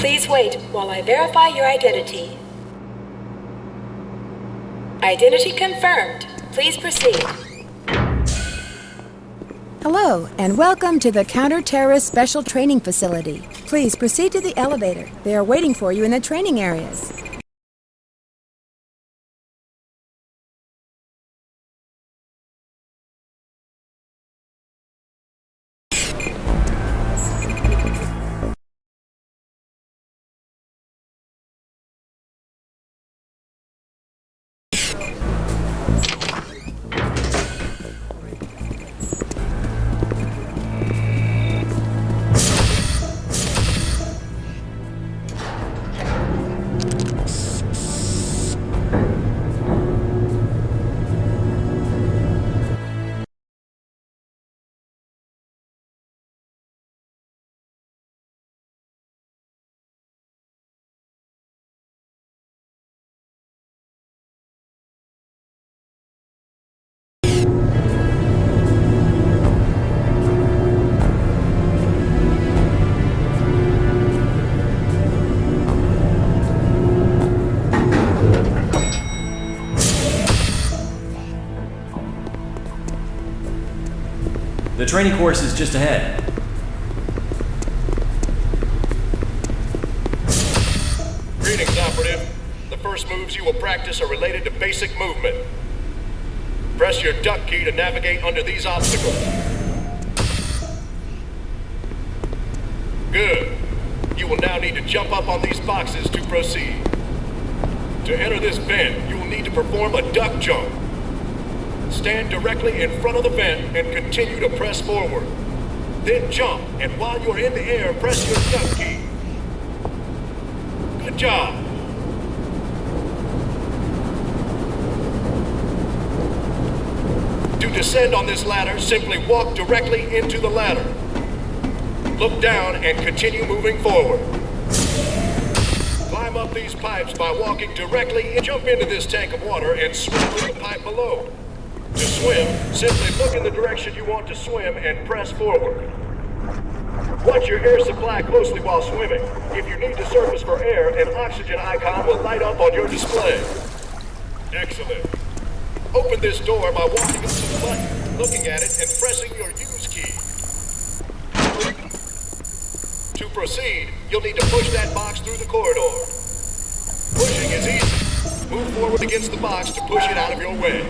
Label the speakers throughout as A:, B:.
A: Please wait while I verify your identity. Identity confirmed. Please proceed.
B: Hello, and welcome to the Counter-Terrorist Special Training Facility. Please proceed to the elevator. They are waiting for you in the training areas.
C: The training course is just ahead.
D: Greetings, Operative. The first moves you will practice are related to basic movement. Press your duck key to navigate under these obstacles. Good. You will now need to jump up on these boxes to proceed. To enter this vent, you will need to perform a duck jump. Stand directly in front of the vent and continue to press forward. Then jump, and while you're in the air, press your duck key. Good job. To descend on this ladder, simply walk directly into the ladder. Look down and continue moving forward. Climb up these pipes by walking directly in. Jump into this tank of water and swim through the pipe below. To swim, simply look in the direction you want to swim and press forward. Watch your air supply closely while swimming. If you need to surface for air, an oxygen icon will light up on your display. Excellent. Open this door by walking up to the button, looking at it, and pressing your use key. To proceed, you'll need to push that box through the corridor. Pushing is easy. Move forward against the box to push it out of your way.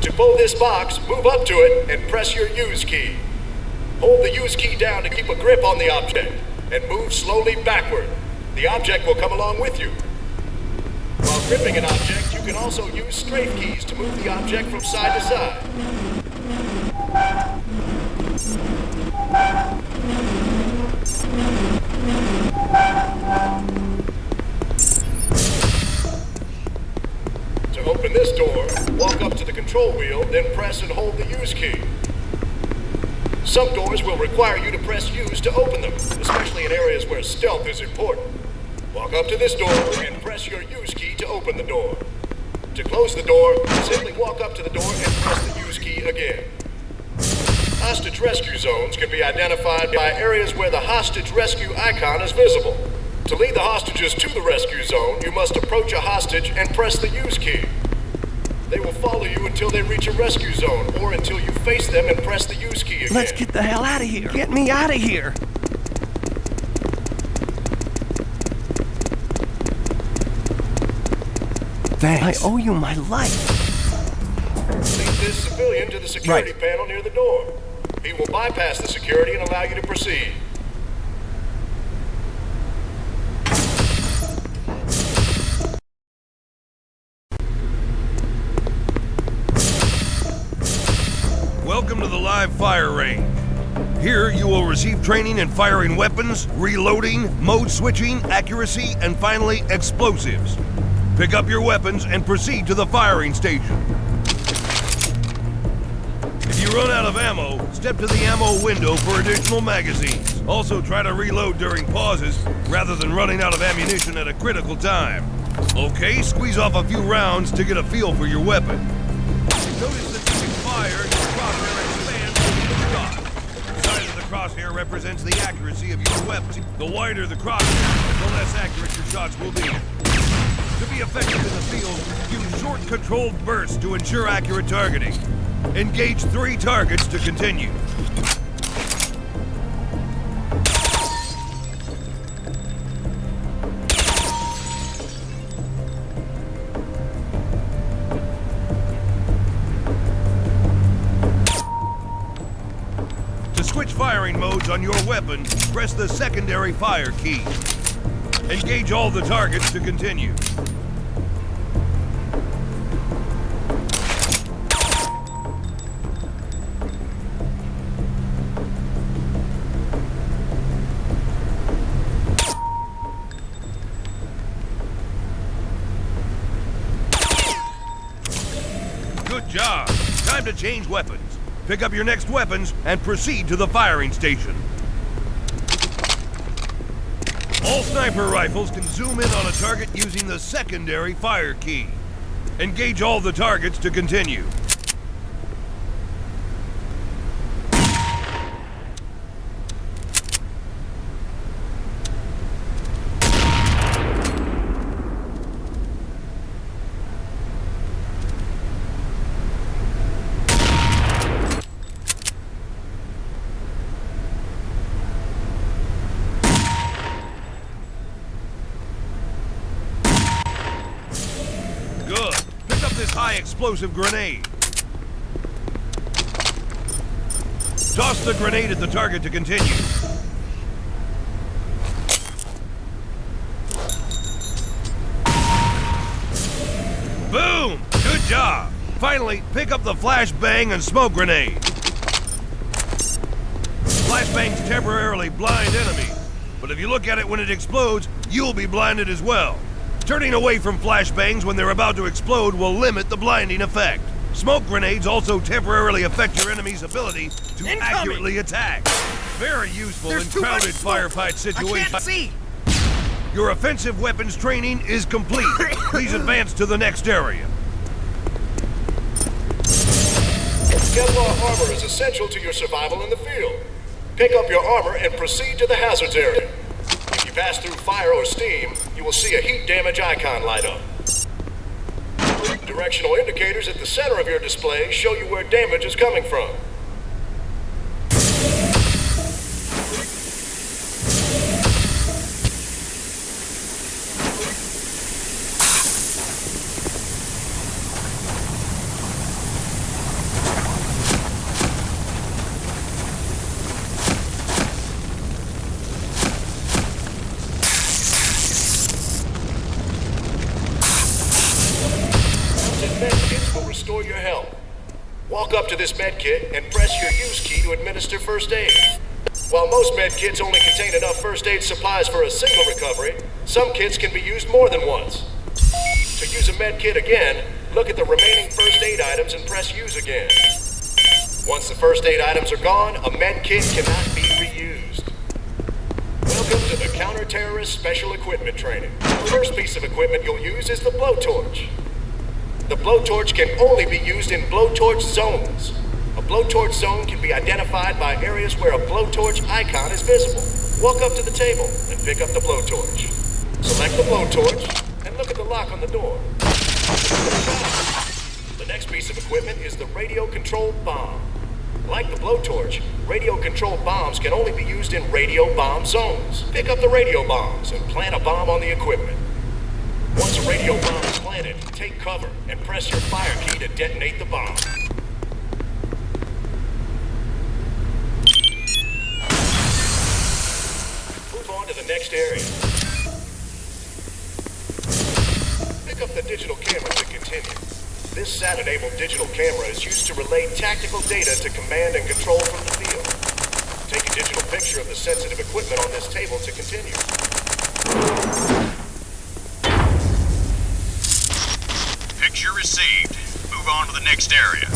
D: To pull this box, move up to it and press your use key. Hold the use key down to keep a grip on the object, and move slowly backward. The object will come along with you. While gripping an object, you can also use strafe keys to move the object from side to side. To open this door, walk up to the control wheel, then press and hold the use key. Some doors will require you to press use to open them, especially in areas where stealth is important. Walk up to this door and press your use key to open the door. To close the door, simply walk up to the door and press the use key again. Hostage rescue zones can be identified by areas where the hostage rescue icon is visible. To lead the hostages to the rescue zone, you must approach a hostage and press the use key. They will follow you until they reach a rescue zone, or until you face them and press the use key again.
E: Let's get the hell out of here! Get me out of here! Thanks. I owe you my life.
D: Lead this civilian to the security panel near the door. He will bypass the security and allow you to proceed.
F: Welcome to the live fire range. Here you will receive training in firing weapons, reloading, mode switching, accuracy, and finally explosives. Pick up your weapons and proceed to the firing station. If you run out of ammo, step to the ammo window for additional magazines. Also try to reload during pauses rather than running out of ammunition at a critical time. Okay, squeeze off a few rounds to get a feel for your weapon. Notice that crosshair represents the accuracy of your weapon. The wider the crosshair, the less accurate your shots will be. To be effective in the field, use short controlled bursts to ensure accurate targeting. Engage 3 targets to continue. To switch firing modes on your weapon, press the secondary fire key. Engage all the targets to continue. Good job. Time to change weapons. Pick up your next weapons and proceed to the firing station. All sniper rifles can zoom in on a target using the secondary fire key. Engage all the targets to continue. Good. Pick up this high explosive grenade. Toss the grenade at the target to continue. Boom! Good job. Finally, pick up the flashbang and smoke grenade. Flashbangs temporarily blind enemies, but if you look at it when it explodes, you'll be blinded as well. Turning away from flashbangs when they're about to explode will limit the blinding effect. Smoke grenades also temporarily affect your enemy's ability to accurately attack. Very useful in crowded firefight situations.
E: I can't see!
F: Your offensive weapons training is complete. Please advance to the next area.
D: Kevlar armor is essential to your survival in the field. Pick up your armor and proceed to the hazards area. If you pass through fire or steam, you will see a heat damage icon light up. Directional indicators at the center of your display show you where damage is coming from. Medkits will restore your health. Walk up to this medkit and press your use key to administer first aid. While most medkits only contain enough first aid supplies for a single recovery, some kits can be used more than once. To use a medkit again, look at the remaining first aid items and press use again. Once the first aid items are gone, a medkit cannot be reused. Welcome to the Counter-Terrorist Special Equipment Training. The first piece of equipment you'll use is the blowtorch. The blowtorch can only be used in blowtorch zones. A blowtorch zone can be identified by areas where a blowtorch icon is visible. Walk up to the table and pick up the blowtorch. Select the blowtorch and look at the lock on the door. The next piece of equipment is the radio-controlled bomb. Like the blowtorch, radio-controlled bombs can only be used in radio bomb zones. Pick up the radio bombs and plant a bomb on the equipment. Once a radio bomb is planted, take cover and press your fire key to detonate the bomb. Move on to the next area. Pick up the digital camera to continue. This SAT-enabled digital camera is used to relay tactical data to command and control from the field. Take a digital picture of the sensitive equipment on this table to continue.
G: Picture received. Move on to the next area.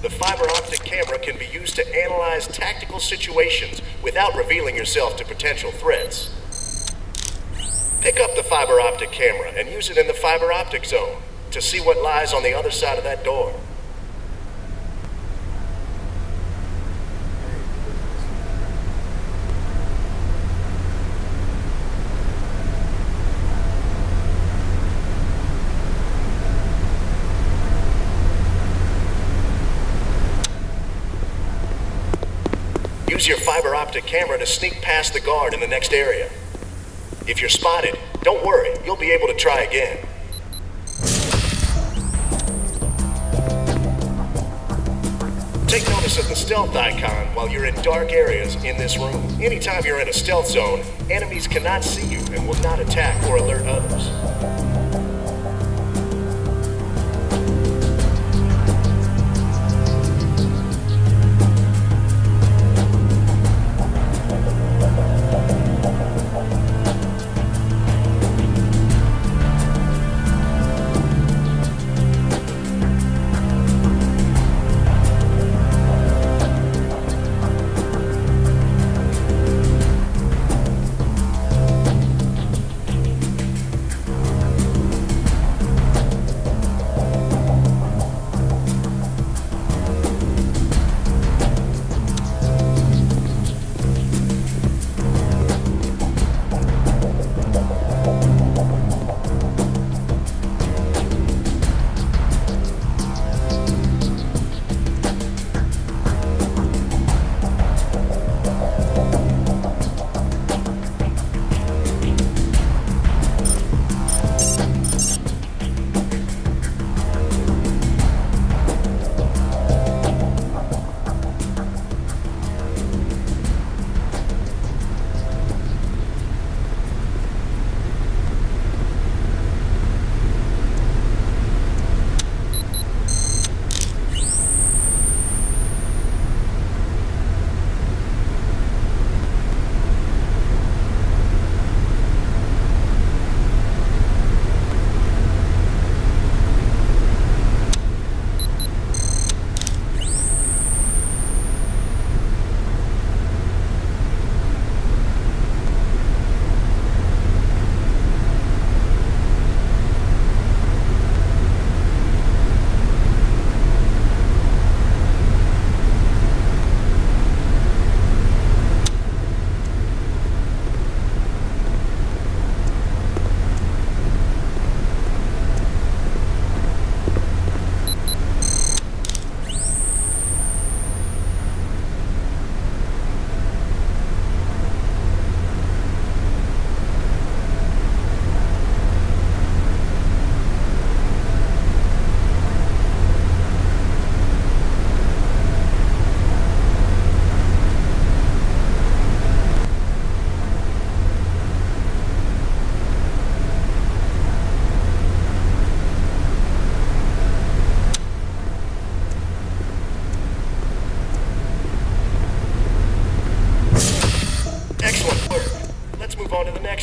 D: The fiber optic camera can be used to analyze tactical situations without revealing yourself to potential threats. Pick up the fiber optic camera and use it in the fiber optic zone to see what lies on the other side of that door. Use your fiber optic camera to sneak past the guard in the next area. If you're spotted, don't worry, you'll be able to try again. Take notice of the stealth icon while you're in dark areas in this room. Anytime you're in a stealth zone, enemies cannot see you and will not attack or alert others.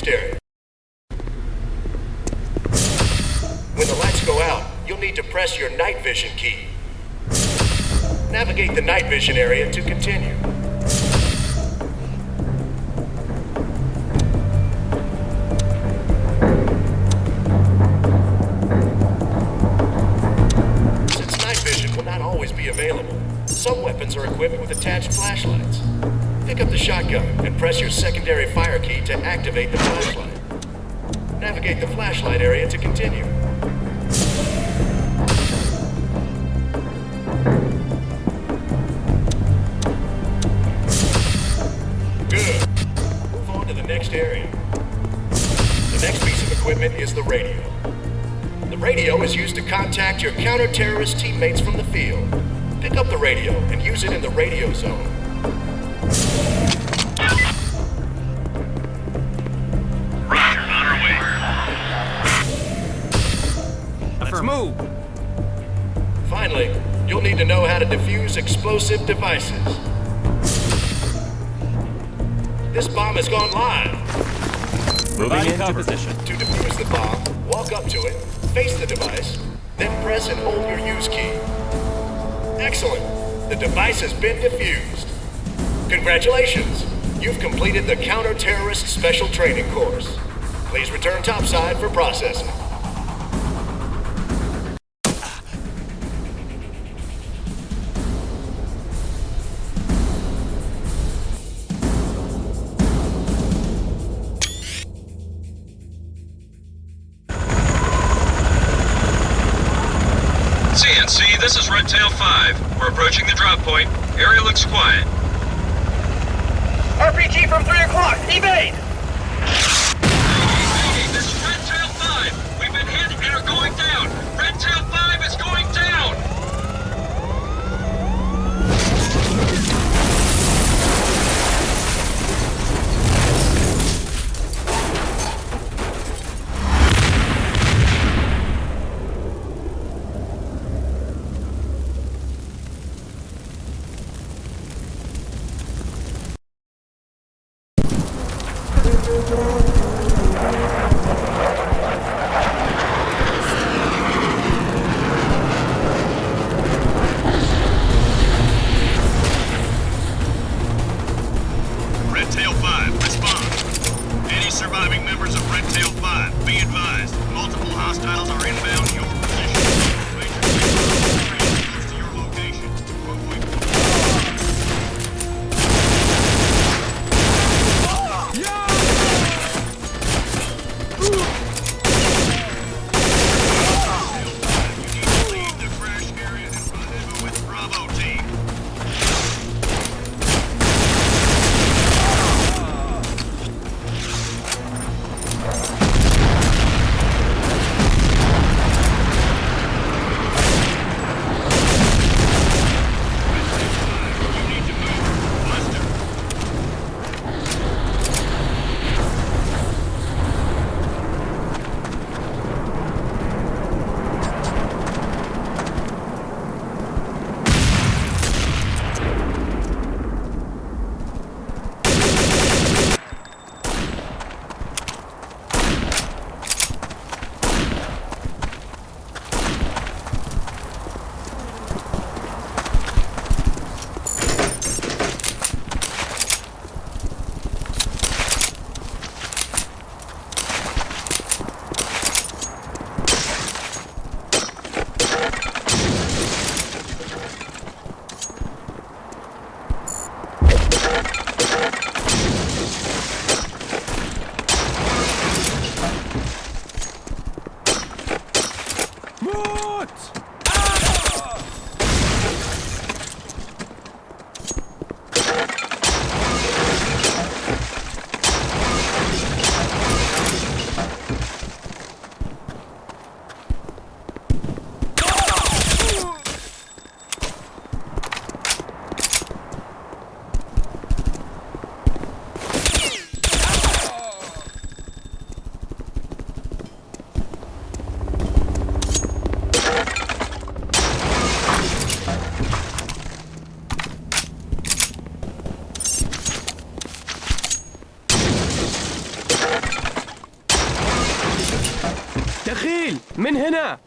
D: Area. When the lights go out, you'll need to press your night vision key. Navigate the night vision area to continue. Since night vision will not always be available, some weapons are equipped with attached flashlights. Pick up the shotgun and press your secondary fire key to activate the flashlight. Navigate the flashlight area to continue. Good. Move on to the next area. The next piece of equipment is the radio. The radio is used to contact your counter-terrorist teammates from the field. Pick up the radio and use it in the radio zone.
G: Roger, on our way.
E: Let's move.
D: Finally, you'll need to know how to defuse explosive devices. This bomb has gone live.
C: Moving into position.
D: To defuse the bomb, walk up to it, face the device, then press and hold your use key. Excellent. The device has been defused. Congratulations. You've completed the Counter-Terrorist Special Training course. Please return topside for processing.
G: CNC, this is Redtail 5. We're approaching the drop point. Area looks quiet.
E: MG from 3 o'clock. Evade!
H: This is Red Tail 5. We've been hit and are going down. Red Tail 5 is going down.
G: Red Tail 5, respond. Any surviving members of Red Tail 5, be advised. Multiple hostiles are inbound your position. Major close to your location. You need to leave the crash area and rendezvous with Bravo team.
E: دخيل من هنا.